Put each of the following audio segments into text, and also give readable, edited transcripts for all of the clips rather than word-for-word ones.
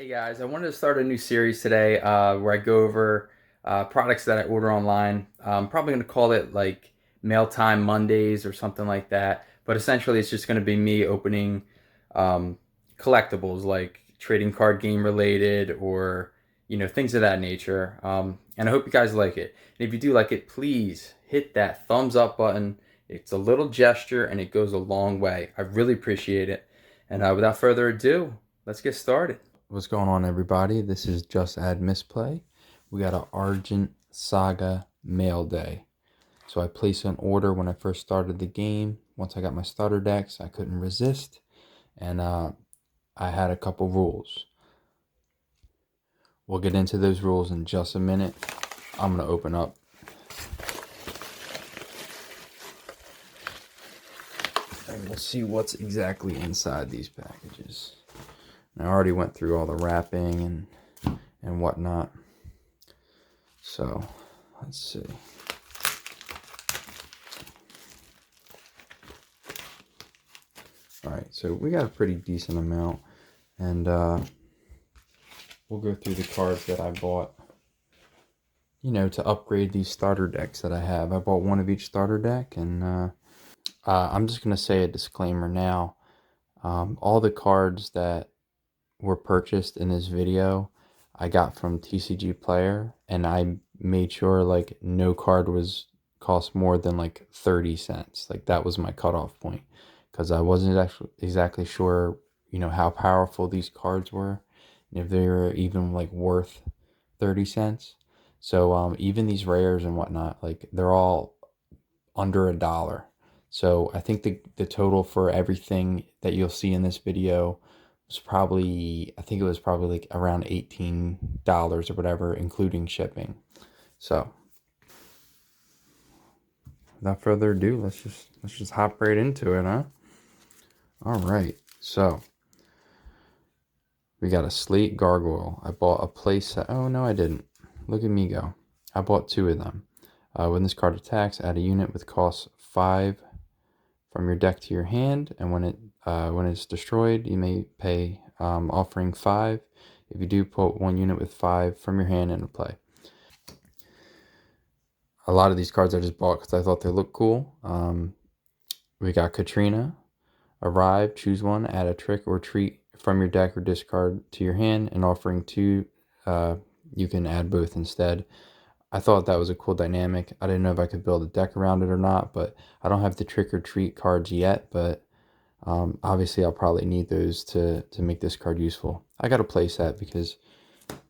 Hey guys, I wanted to start a new series today where I go over products that I order online. I'm probably going to call it like Mail Time Mondays or something like that. But essentially, it's just going to be me opening um, collectibles like trading card game related or things of that nature. And I hope you guys like it. And if you do like it, please hit that thumbs up button. It's a little gesture and it goes a long way. I really appreciate it. And without further ado, let's get started. What's going on, everybody? This is Just Add Misplay. We got an Argent Saga mail day. So I placed an order when I first started the game. Once I got my starter decks, I couldn't resist, and I had a couple rules. We'll get into those rules in just a minute. I'm gonna open up. And we'll see what's exactly inside these packages. I already went through all the wrapping and whatnot. So let's see. All right, so we got a pretty decent amount, and we'll go through the cards that I bought, to upgrade these starter decks that I have. I bought one of each starter deck, and I'm just going to say a disclaimer now. All the cards that were purchased in this video, I got from TCG Player, and I made sure, like, no card was cost more than, like, 30 cents. Like, that was my cutoff point. Because I wasn't actually exactly sure, how powerful these cards were, and if they were even like worth 30 cents. So even these rares and whatnot, like they're all under $1. So I think the total for everything that you'll see in this video was probably, I think it was probably like around $18 or whatever, including shipping. So without further ado, let's just hop right into it, huh? All right, so we got a Slate Gargoyle. I bought a playset. Oh, no, I didn't. Look at me go. I bought two of them. When this card attacks, add a unit with cost 5 from your deck to your hand, and when it's destroyed, you may pay offering 5. If you do, put one unit with 5 from your hand into play. A lot of these cards I just bought because I thought they looked cool. We got Katrina. Arrive, choose one, add a trick or treat from your deck or discard to your hand, and offering 2, you can add both instead. I thought that was a cool dynamic. I didn't know if I could build a deck around it or not, but I don't have the trick or treat cards yet, but obviously I'll probably need those to make this card useful. I got a playset because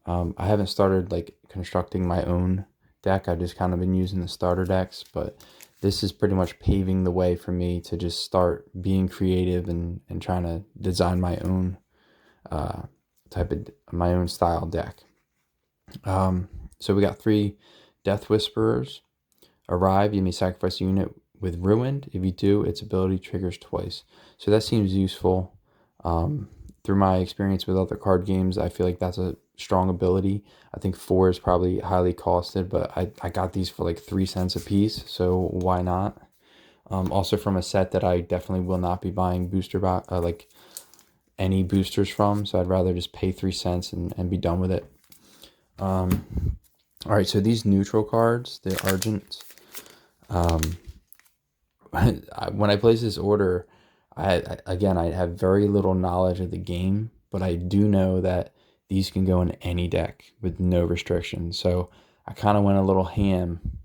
I haven't started like constructing my own deck. I've just kind of been using the starter decks, but this is pretty much paving the way for me to just start being creative and trying to design my own my own style deck. So we got 3 Death Whisperers. Arrive, you may sacrifice a unit with Ruined. If you do, its ability triggers twice. So that seems useful. Through my experience with other card games, I feel like that's a strong ability. I think 4 is probably highly costed, but I got these for like 3 cents a piece, so why not? Also from a set that I definitely will not be buying like any boosters from, so I'd rather just pay 3 cents and be done with it. All right, so these neutral cards, the Argent, when I placed this order, I have very little knowledge of the game, but I do know that these can go in any deck with no restrictions. So I kind of went a little ham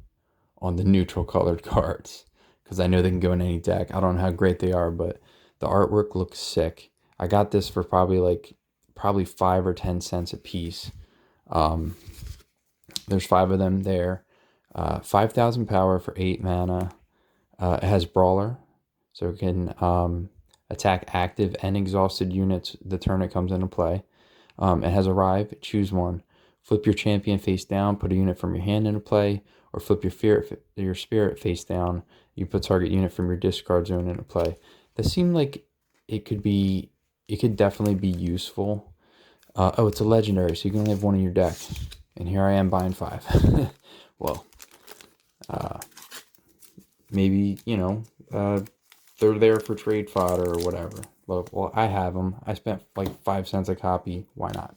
on the neutral colored cards because I know they can go in any deck. I don't know how great they are, but the artwork looks sick. I got this for probably 5 or 10 cents a piece. There's 5 of them there. 5,000 power for 8 mana. It has Brawler, so it can attack active and exhausted units the turn it comes into play. It has Arrive, choose one. Flip your champion face down, put a unit from your hand into play, or flip your spirit face down. You put target unit from your discard zone into play. That seemed like it could definitely be useful. Oh, it's a legendary, so you can only have one in your deck. And here I am buying 5. Well, maybe, they're there for trade fodder or whatever. Well, I have them. I spent like 5 cents a copy. Why not?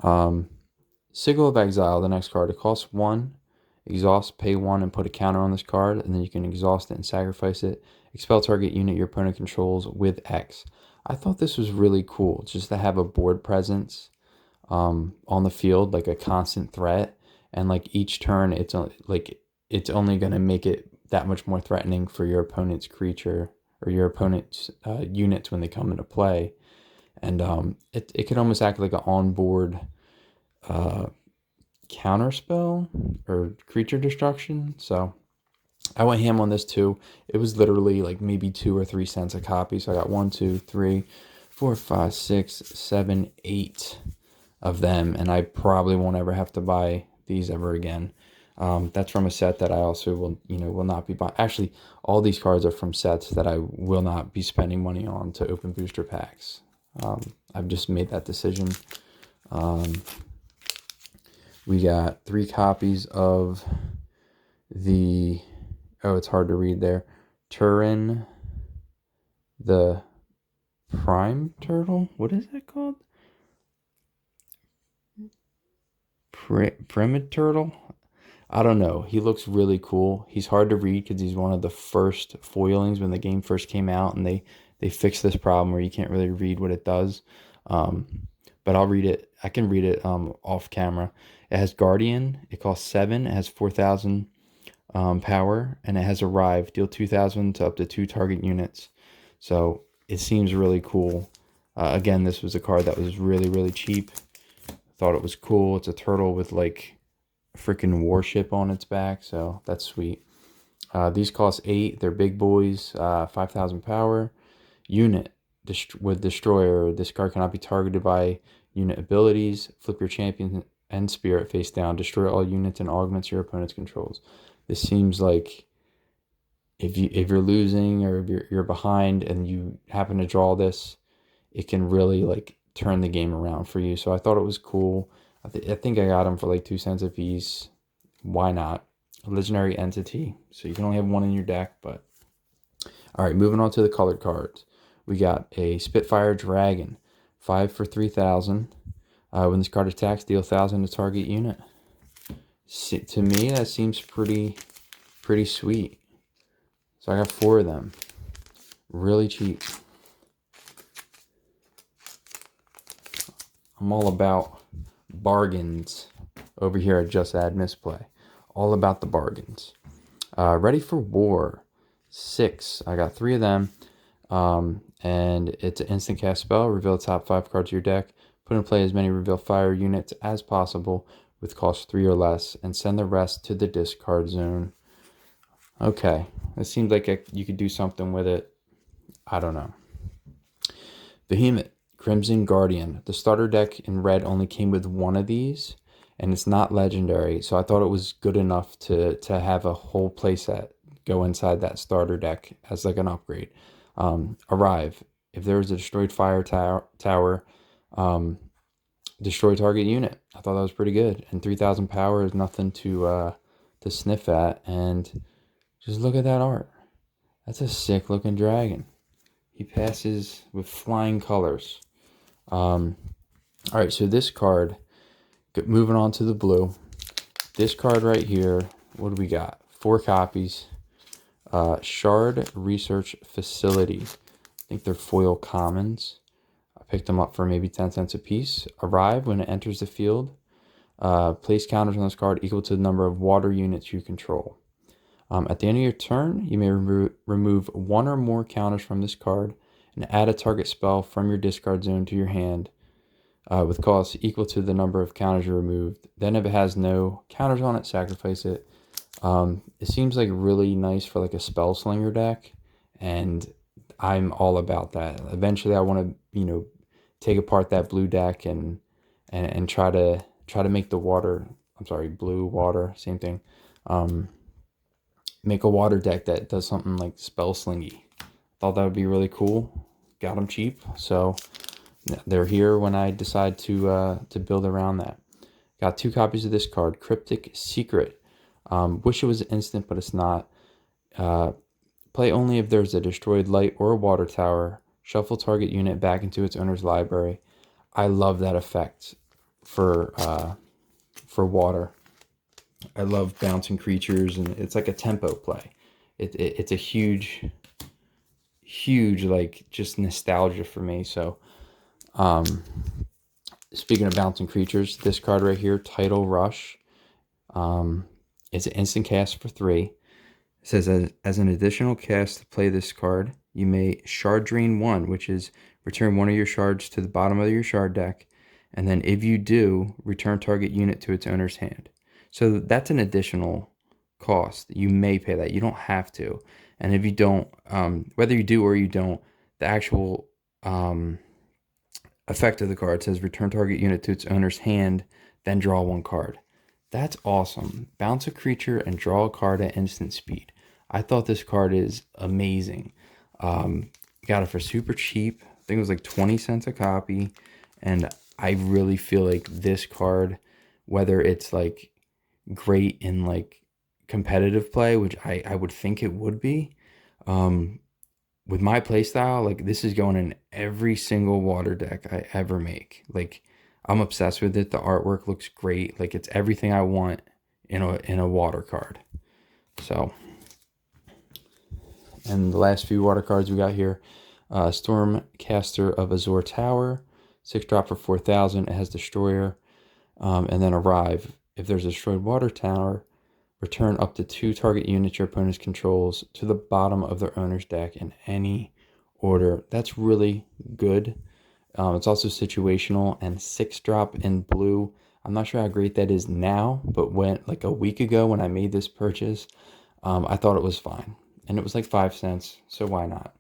Sigil of Exile, the next card. It costs 1. Exhaust, pay 1 and put a counter on this card, and then you can exhaust it and sacrifice it. Expel target unit your opponent controls with X. I thought this was really cool, just to have a board presence on the field, like a constant threat, and like each turn, it's only going to make it that much more threatening for your opponent's creature or your opponent's units when they come into play, and it could almost act like an onboard counter spell or creature destruction. So I went ham on this too. It was literally like maybe 2 or 3 cents a copy. So I got 1, 2, 3, 4, 5, 6, 7, 8 of them, and I probably won't ever have to buy these ever again. That's from a set that I also will not be buying. Actually, all these cards are from sets that I will not be spending money on to open booster packs. I've just made that decision. We got 3 copies of the, it's hard to read there, Turin, the Prime Turtle. What is that called? Primate Turtle? I don't know. He looks really cool. He's hard to read because he's one of the first foilings when the game first came out, and they fixed this problem where you can't really read what it does. But I'll read it. I can read it off camera. It has Guardian. It costs 7. It has 4,000 power, and it has Arrive. Deal 2,000 to up to 2 target units. So it seems really cool. Again, this was a card that was really, really cheap. Thought it was cool. It's a turtle with like a freaking warship on its back, so that's sweet. These cost 8. They're big boys. 5,000 power. Unit with Destroyer. This card cannot be targeted by unit abilities. Flip your champion and spirit face down. Destroy all units and augments your opponent's controls. This seems like if you're losing or if you're behind and you happen to draw this, it can really like turn the game around for you. So I thought it was cool. I think I got them for like 2 cents a piece. Why not? A legendary entity. So you can only have 1 in your deck, but all right, moving on to the colored cards. We got a Spitfire Dragon, 5 for 3,000. When this card attacks, deal 1,000 to target unit. To me, that seems pretty sweet. So I got 4 of them. Really cheap. I'm all about bargains over here at Just Add Misplay. All about the bargains. Ready for War, 6. I got 3 of them. And it's an instant cast spell. Reveal the top 5 cards of your deck. Put in play as many reveal fire units as possible with cost 3 or less, and send the rest to the discard zone. Okay, it seems like you could do something with it. I don't know. Behemoth, Crimson Guardian. The starter deck in red only came with 1 of these, and it's not legendary, so I thought it was good enough to have a whole playset go inside that starter deck as like an upgrade. Arrive. If there is a destroyed fire tower, destroy target unit. I thought that was pretty good. And 3,000 power is nothing to sniff at. And just look at that art. That's a sick looking dragon. He passes with flying colors. All right, so this card, moving on to the blue. This card right here, what do we got? 4 copies. Shard Research Facility. I think they're foil commons. I picked them up for maybe 10 cents a piece. Arrive when it enters the field. Place counters on this card equal to the number of water units you control. At the end of your turn, you may remove 1 or more counters from this card and add a target spell from your discard zone to your hand with cost equal to the number of counters you removed. Then if it has no counters on it, sacrifice it. It seems like really nice for like a spell slinger deck, and I'm all about that. Eventually I want to, take apart that blue deck and try to make the blue water, same thing. Make a water deck that does something like spell slingy. Thought that would be really cool. Got them cheap, so they're here when I decide to build around that. Got 2 copies of this card, Cryptic Secret. Wish it was instant, but it's not. Play only if there's a destroyed light or a water tower. Shuffle target unit back into its owner's library. I love that effect. for water. I love bouncing creatures, and it's like a tempo play. It's a huge, huge, like, just nostalgia for me. So, speaking of bouncing creatures, this card right here, Tidal Rush, it's an instant cast for 3. It says, as an additional cast to play this card, you may shard drain 1, which is return one of your shards to the bottom of your shard deck. And then if you do, return target unit to its owner's hand. So that's an additional cost. You may pay that. You don't have to. And if you don't, whether you do or you don't, the actual effect of the card says return target unit to its owner's hand, then draw 1 card. That's awesome. Bounce a creature and draw a card at instant speed. I thought this card is amazing. Got it for super cheap. I think it was like 20 cents a copy. And I really feel like this card, whether it's like great in like competitive play, which I would think it would be, with my playstyle, like this is going in every single water deck I ever make. Like I'm obsessed with it. The artwork looks great. Like it's everything I want in a water card. So, and the last few water cards we got here, Stormcaster of Azure Tower, 6-drop for 4,000. It has Destroyer, and then Arrive. If there's a destroyed water tower, return up to 2 target units your opponent's controls to the bottom of their owner's deck in any order. That's really good. It's also situational, and 6-drop in blue. I'm not sure how great that is now, but when like a week ago when I made this purchase, I thought it was fine. And it was like 5 cents, so why not?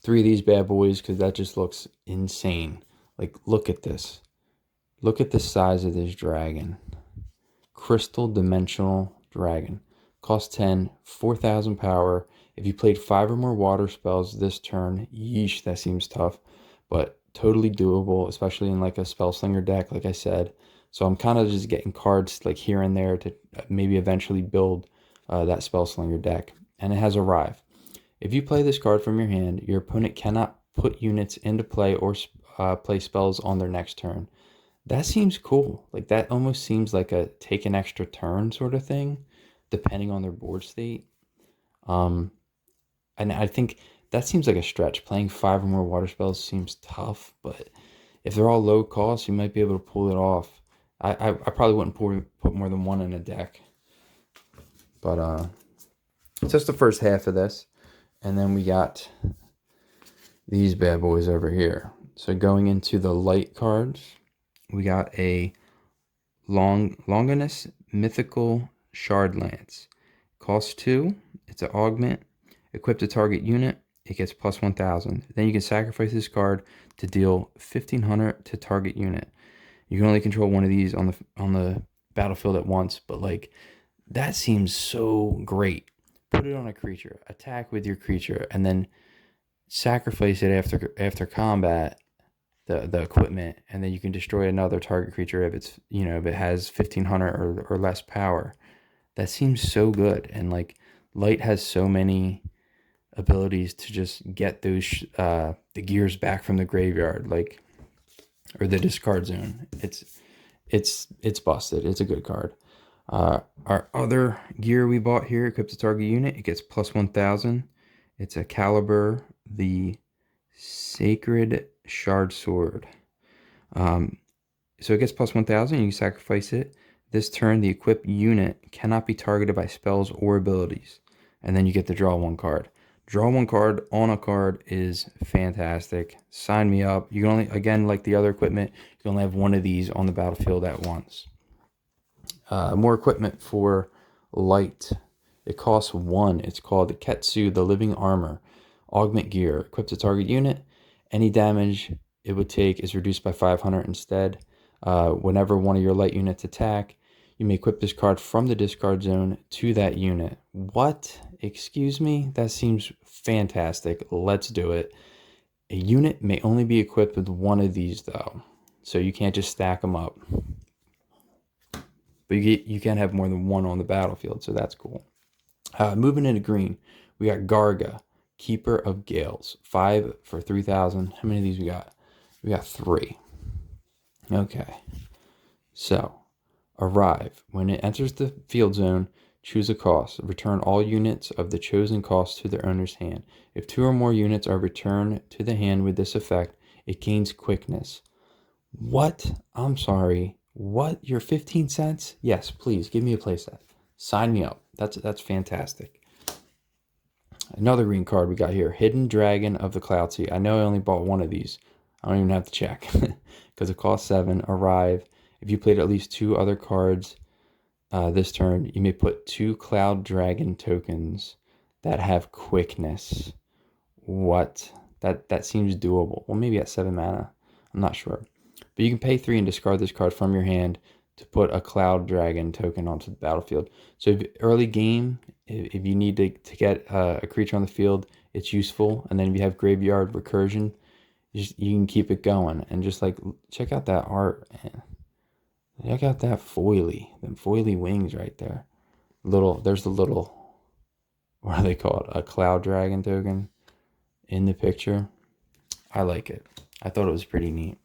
3 of these bad boys, because that just looks insane. Like, look at this. Look at the size of this dragon. Crystal Dimensional Dragon. Cost 10, 4,000 power. If you played 5 or more water spells this turn, yeesh, that seems tough. But totally doable, especially in like a Spellslinger deck, like I said. So I'm kind of just getting cards like here and there to maybe eventually build that Spellslinger deck. And it has Arrive. If you play this card from your hand, your opponent cannot put units into play or play spells on their next turn. That seems cool. Like that almost seems like a take an extra turn sort of thing, depending on their board state. And I think that seems like a stretch. Playing 5 or more water spells seems tough, but if they're all low cost, you might be able to pull it off. I probably wouldn't put more than 1 in a deck. But it's just the first half of this. And then we got these bad boys over here. So going into the light cards, we got a Longinus Mythical Shard Lance. Cost 2. It's an augment. Equip the target unit. It gets plus 1,000. Then you can sacrifice this card to deal 1,500 to target unit. You can only control 1 of these on the battlefield at once, but like that seems so great. Put it on a creature, attack with your creature, and then sacrifice it after combat, the equipment, and then you can destroy another target creature if it's, you know, if it has 1,500 or less power. That seems so good. And like light has so many abilities to just get those the gears back from the graveyard, like, or the discard zone. It's busted. It's a good card. Our other gear we bought here, equips a target unit. It gets plus 1,000. It's a Caliber, the Sacred Shard Sword. So it gets plus 1,000. You sacrifice it. This turn, the equipped unit cannot be targeted by spells or abilities. And then you get to draw 1 card. Draw 1 card on a card is fantastic. Sign me up. You can only, again, like the other equipment, you can only have 1 of these on the battlefield at once. More equipment for light. It costs 1. It's called the Ketsu, the Living Armor. Augment gear. Equips a target unit. Any damage it would take is reduced by 500 instead. Whenever 1 of your light units attack, you may equip this card from the discard zone to that unit. What? Excuse me? That seems fantastic. Let's do it. A unit may only be equipped with 1 of these though. So you can't just stack them up. But you can't have more than 1 on the battlefield, so that's cool. Moving into green, we got Garga, Keeper of Gales. 5 for 3,000. How many of these we got? We got 3. Okay. So, arrive. When it enters the field zone, choose a cost. Return all units of the chosen cost to their owner's hand. If 2 or more units are returned to the hand with this effect, it gains quickness. What? I'm sorry. What? Your 15 cents? Yes, please give me a playset. Sign me up. That's fantastic. Another green card we got here. Hidden Dragon of the Cloud Sea. I know I only bought one of these. I don't even have to check because it costs 7. Arrive. If you played at least 2 other cards this turn, you may put 2 Cloud Dragon tokens that have quickness. What? That seems doable. Well, maybe at 7 mana. I'm not sure. But you can pay 3 and discard this card from your hand to put a Cloud Dragon token onto the battlefield. So if early game, if you need to get a creature on the field, it's useful. And then if you have Graveyard Recursion, you can keep it going. And just like, check out that art, man. Check out that foily. Them foily wings right there. There's the little, what are they called? A Cloud Dragon token in the picture. I like it. I thought it was pretty neat.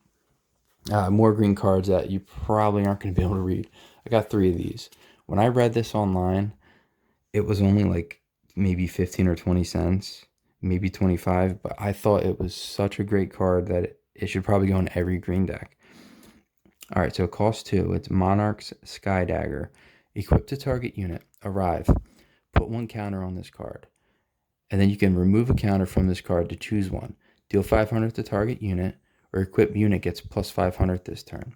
More green cards that you probably aren't going to be able to read. I got 3 of these. When I read this online, it was only like maybe 15 or 20 cents, maybe 25, but I thought it was such a great card that it should probably go in every green deck. All right, so it costs 2. It's Monarch's Sky Dagger. Equip to target unit. Arrive. Put 1 counter on this card. And then you can remove a counter from this card to choose one. Deal 500 to target unit, or equip unit gets plus 500 this turn.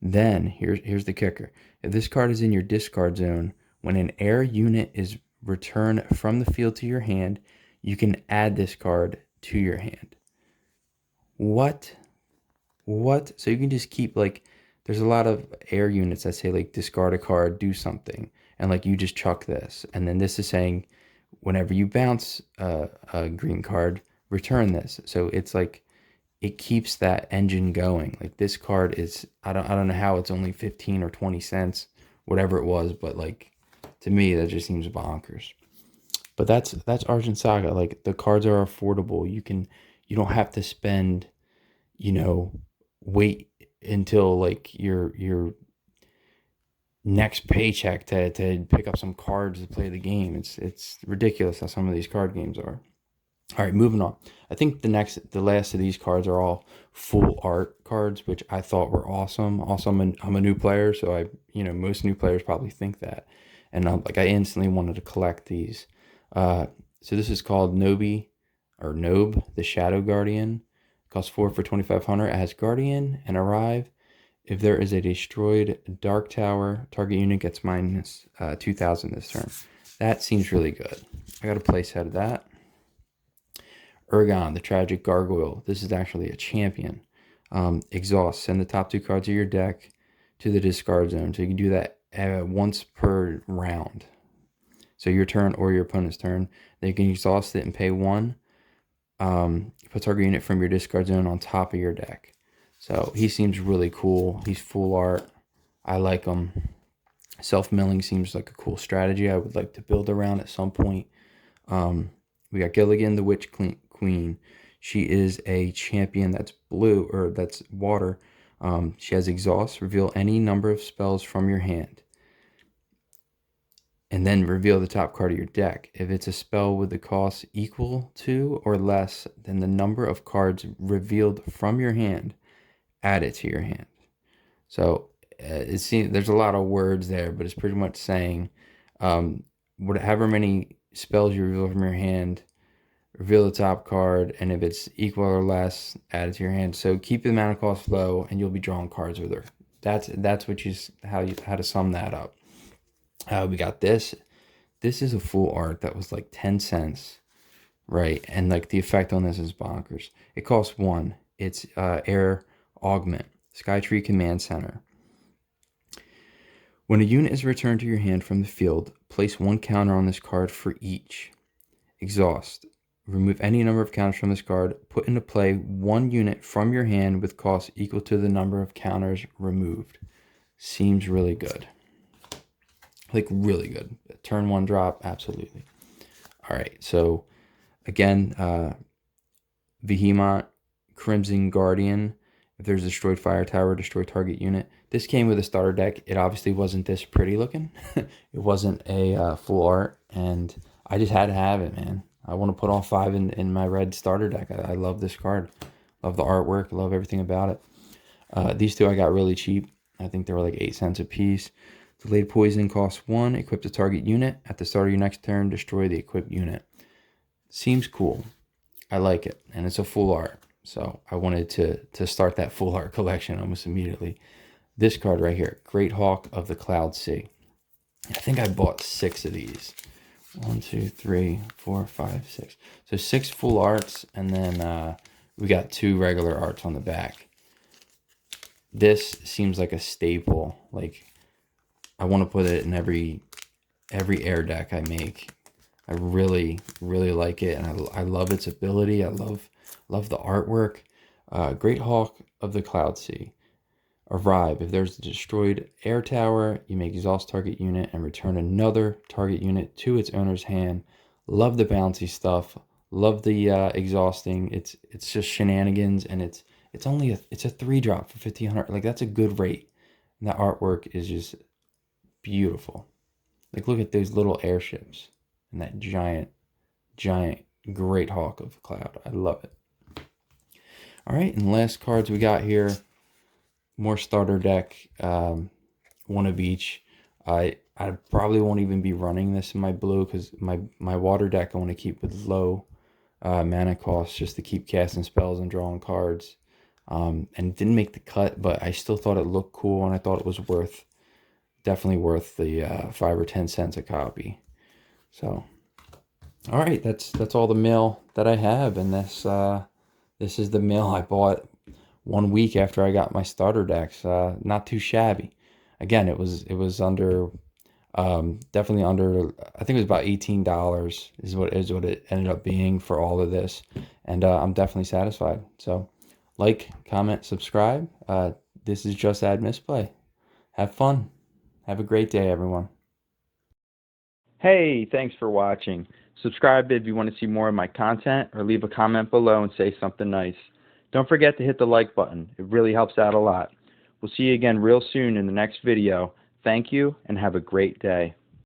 Then, here's the kicker. If this card is in your discard zone, when an air unit is returned from the field to your hand, you can add this card to your hand. What? So you can just keep, like, there's a lot of air units that say, like, discard a card, do something. And, like, you just chuck this. And then this is saying, whenever you bounce a green card, return this. So it's like, it keeps that engine going. Like, this card is, I don't know how it's only 15 or 20 cents, whatever it was, but like, to me that just seems bonkers. But that's Argent Saga. Like, the cards are affordable. You don't have to spend, wait until like your next paycheck to pick up some cards to play the game. It's ridiculous how some of these card games are. All right, moving on. I think the last of these cards are all full art cards, which I thought were awesome. Also, I'm a new player, so most new players probably think that, and I instantly wanted to collect these. So this is called Nobe, the Shadow Guardian. Costs 4 for 2,500. It has Guardian and Arrive. If there is a destroyed Dark Tower, target unit gets minus 2,000 this turn. That seems really good. I got a play set of that. Urgon, the Tragic Gargoyle. This is actually a champion. Exhaust. Send the top 2 cards of your deck to the discard zone. So you can do that once per round. So your turn or your opponent's turn. Then you can exhaust it and pay 1. Put target unit from your discard zone on top of your deck. So he seems really cool. He's full art. I like him. Self-milling seems like a cool strategy I would like to build around at some point. We got Gilligan, the Witch Queen. She is a champion that's blue, or that's water. She has exhaust. Reveal any number of spells from your hand. And then reveal the top card of your deck. If it's a spell with the cost equal to or less than the number of cards revealed from your hand, add it to your hand. So it seems there's a lot of words there, but it's pretty much saying however many spells you reveal from your hand, reveal the top card, and if it's equal or less, add it to your hand. So keep the mana cost low, and you'll be drawing cards with her. That's how to sum that up. We got this. This is a full art that was like 10 cents, right? And like the effect on this is bonkers. It costs 1. It's Air Augment, Skytree Command Center. When a unit is returned to your hand from the field, place 1 counter on this card for each. Exhaust. Remove any number of counters from this card. Put into play 1 unit from your hand with cost equal to the number of counters removed. Seems really good. Like, really good. Turn 1 drop, absolutely. All right, so again, Vehemont, Crimson Guardian. If there's a destroyed fire tower, destroyed target unit. This came with a starter deck. It obviously wasn't this pretty looking. It wasn't a full art, and I just had to have it, man. I want to put all 5 in my red starter deck. I love this card. Love the artwork. Love everything about it. These 2 I got really cheap. I think they were like 8 cents a piece. Delayed poison costs 1. Equip the target unit. At the start of your next turn, destroy the equipped unit. Seems cool. I like it, and it's a full art. So I wanted to start that full art collection almost immediately. This card right here, Great Hawk of the Cloud Sea. I think I bought 6 of these. 1, 2, 3, 4, 5, 6. So 6 full arts, and then we got 2 regular arts on the back. This seems like a staple. Like, I want to put it in every air deck I make. I really, really like it, and I love its ability. I love the artwork. Great Hawk of the Cloud Sea. Arrive. If there's a destroyed air tower, you may exhaust target unit and return another target unit to its owner's hand. Love the bouncy stuff. Love the exhausting. It's just shenanigans, and it's a 3-drop for 1,500. Like, that's a good rate. And the artwork is just beautiful. Like, look at those little airships and that giant Great Hawk of the Cloud. I love it. All right, and last cards we got here, more starter deck, 1 of each. I probably won't even be running this in my blue, because my water deck I want to keep with low mana costs, just to keep casting spells and drawing cards. And it didn't make the cut, but I still thought it looked cool, and I thought it was definitely worth the 5 or 10 cents a copy. So, all right, that's all the mail that I have, and this is the mail I bought 1 week after I got my starter decks. Not too shabby. Again, it was under, definitely under. I think it was about $18 is what it ended up being for all of this, and I'm definitely satisfied. So, like, comment, subscribe. This is Just Add Misplay. Have fun. Have a great day, everyone. Hey, thanks for watching. Subscribe if you want to see more of my content, or leave a comment below and say something nice. Don't forget to hit the like button. It really helps out a lot. We'll see you again real soon in the next video. Thank you, and have a great day.